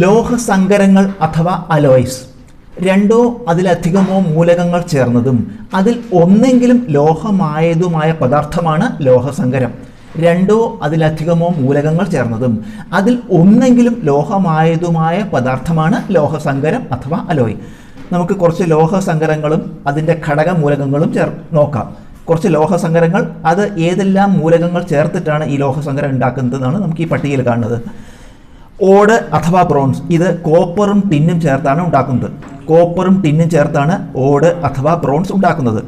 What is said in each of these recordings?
ലോഹസങ്കരങ്ങൾ അഥവാ അലോയ്സ്. രണ്ടോ അതിലധികമോ മൂലകങ്ങൾ ചേർന്നതും അതിൽ ഒന്നെങ്കിലും ലോഹമായതുമായ പദാർത്ഥമാണ് ലോഹസങ്കരം. രണ്ടോ അതിലധികമോ മൂലകങ്ങൾ ചേർന്നതും അതിൽ ഒന്നെങ്കിലും ലോഹമായതുമായ പദാർത്ഥമാണ് ലോഹസങ്കരം അഥവാ അലോയ്. നമുക്ക് കുറച്ച് ലോഹസങ്കരങ്ങളും അതിൻ്റെ ഘടകമൂലകങ്ങളും നോക്കാം. കുറച്ച് ലോഹസങ്കരങ്ങൾ, അത് ഏതെല്ലാം മൂലകങ്ങൾ ചേർത്തിട്ടാണ് ഈ ലോഹസങ്കരം ഉണ്ടാക്കുന്നതെന്നാണ് നമുക്ക് ഈ പട്ടികയിൽ കാണുന്നത്. ഓട് അഥവാ ബ്രോൺസ്, ഇത് കോപ്പറും ടിന്നും ചേർത്താണ് ഉണ്ടാക്കുന്നത്. കോപ്പറും ടിന്നും ചേർത്താണ് ഓട് അഥവാ ബ്രോൺസ് ഉണ്ടാക്കുന്നത്.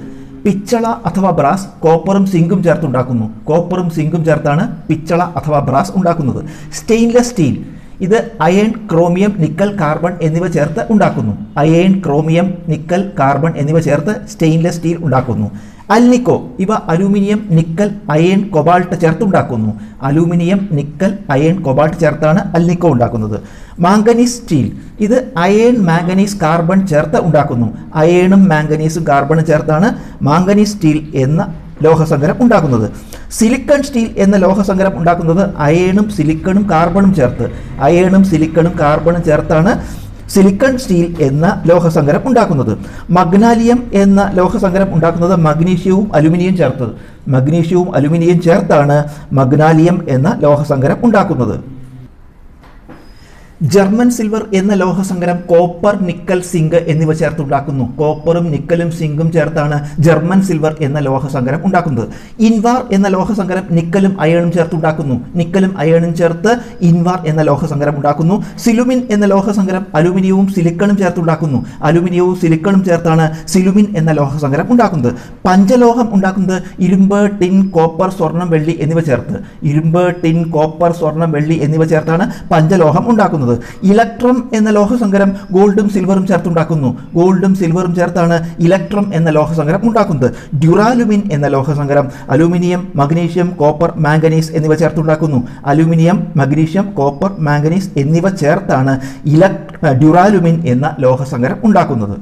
പിച്ചള അഥവാ ബ്രാസ് കോപ്പറും സിങ്കും ചേർത്തുണ്ടാക്കുന്നു. കോപ്പറും സിങ്കും ചേർത്താണ് പിച്ചള അഥവാ ബ്രാസ് ഉണ്ടാക്കുന്നത്. സ്റ്റെയിൻലെസ് സ്റ്റീൽ, ഇത് അയൺ, ക്രോമിയം, നിക്കൽ, കാർബൺ എന്നിവ ചേർത്ത് ഉണ്ടാക്കുന്നു. അയൺ, ക്രോമിയം, നിക്കൽ, കാർബൺ എന്നിവ ചേർത്ത് സ്റ്റെയിൻലെസ് സ്റ്റീൽ ഉണ്ടാക്കുന്നു. അൽനിക്കോ, ഇവ അലൂമിനിയം, നിക്കൽ, അയൺ, കൊബാൾട്ട് ചേർത്തുണ്ടാക്കുന്നു. അലൂമിനിയം, നിക്കൽ, അയൺ, കൊബാൾട്ട് ചേർത്താണ് അൽനിക്കോ ഉണ്ടാക്കുന്നത്. മാംഗനീസ് സ്റ്റീൽ, ഇത് അയൺ, മാംഗനീസ്, കാർബൺ ചേർത്ത് ഉണ്ടാക്കുന്നു. അയണും മാംഗനീസും കാർബണും ചേർത്താണ് മാംഗനീസ് സ്റ്റീൽ എന്ന ലോഹസങ്കരം ഉണ്ടാക്കുന്നത്. സിലിക്കൺ സ്റ്റീൽ എന്ന ലോഹസങ്കരം ഉണ്ടാക്കുന്നത് അയണും സിലിക്കണും കാർബണും ചേർത്ത്. അയണും സിലിക്കണും കാർബണും ചേർത്താണ് സിലിക്കൺ സ്റ്റീൽ എന്ന ലോഹസങ്കരം ഉണ്ടാക്കുന്നത്. മഗ്നാലിയം എന്ന ലോഹസങ്കരം ഉണ്ടാക്കുന്നത് മഗ്നീഷ്യവും അലുമിനിയം ചേർത്തത്. മഗ്നീഷ്യവും അലുമിനിയം ചേർത്താണ് മഗ്നാലിയം എന്ന ലോഹസങ്കരം ഉണ്ടാക്കുന്നത്. ജർമ്മൻ സിൽവർ എന്ന ലോഹസങ്കരം കോപ്പർ, നിക്കൽ, സിങ്ക് എന്നിവ ചേർത്തുണ്ടാക്കുന്നു. കോപ്പറും നിക്കലും സിങ്കും ചേർത്താണ് ജർമ്മൻ സിൽവർ എന്ന ലോഹസങ്കരം ഉണ്ടാക്കുന്നത്. ഇൻവാർ എന്ന ലോഹസങ്കരം നിക്കലും അയണും ചേർത്തുണ്ടാക്കുന്നു. നിക്കലും അയണും ചേർത്ത് ഇൻവാർ എന്ന ലോഹസങ്കരം ഉണ്ടാക്കുന്നു. സിലുമിൻ എന്ന ലോഹസങ്കരം അലുമിനിയവും സിലിക്കണും ചേർത്തുണ്ടാക്കുന്നു. അലുമിനിയവും സിലിക്കണും ചേർത്താണ് സിലുമിൻ എന്ന ലോഹസങ്കരം ഉണ്ടാക്കുന്നത്. പഞ്ചലോഹം ഉണ്ടാക്കുന്നത് ഇരുമ്പ്, ടിൻ, കോപ്പർ, സ്വർണം, വെള്ളി എന്നിവ ചേർത്ത്. ഇരുമ്പ്, ടിൻ, കോപ്പർ, സ്വർണം, വെള്ളി എന്നിവ ചേർത്താണ് പഞ്ചലോഹം ഉണ്ടാക്കുന്നത്. ഇലക്ട്രം എന്ന ലോഹസങ്കരം ഗോൾഡും സിൽവറും ചേർത്തുണ്ടാക്കുന്നു. ഗോൾഡും സിൽവറും ചേർത്താണ് ഇലക്ട്രം എന്ന ലോഹസങ്കരം ഉണ്ടാക്കുന്നത്. ഡ്യൂറാലുമിൻ എന്ന ലോഹസങ്കരം അലൂമിനിയം, മഗ്നീഷ്യം, കോപ്പർ, മാംഗനീസ് എന്നിവ ചേർത്തുണ്ടാക്കുന്നു. അലൂമിനിയം, മഗ്നീഷ്യം, കോപ്പർ, മാംഗനീസ് എന്നിവ ചേർത്താണ് ഡ്യൂറാലുമിൻ എന്ന ലോഹസങ്കരം ഉണ്ടാക്കുന്നത്.